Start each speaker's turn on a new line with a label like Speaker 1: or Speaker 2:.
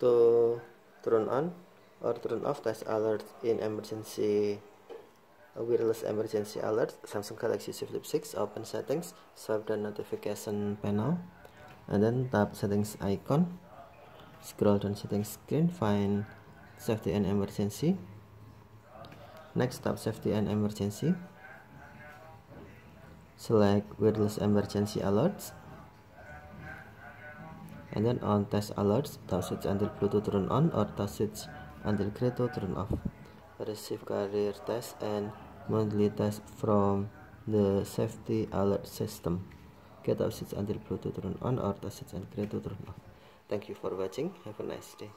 Speaker 1: to turn on or turn off test alert in emergency wireless emergency alert. Samsung Galaxy Z Flip 6. Open settings, swipe the notification panel, and then tap settings icon. Scroll down settings screen, find safety and emergency. Next, tap safety and emergency. Select wireless emergency alerts, and then on test alerts, tap switch until Bluetooth turn on or tap switch until Credo turn off. Receive carrier test and monthly test from the safety alert system. Okay, tap switch until Bluetooth turn on or tap switch until Credo turn off. Thank you for watching. Have a nice day.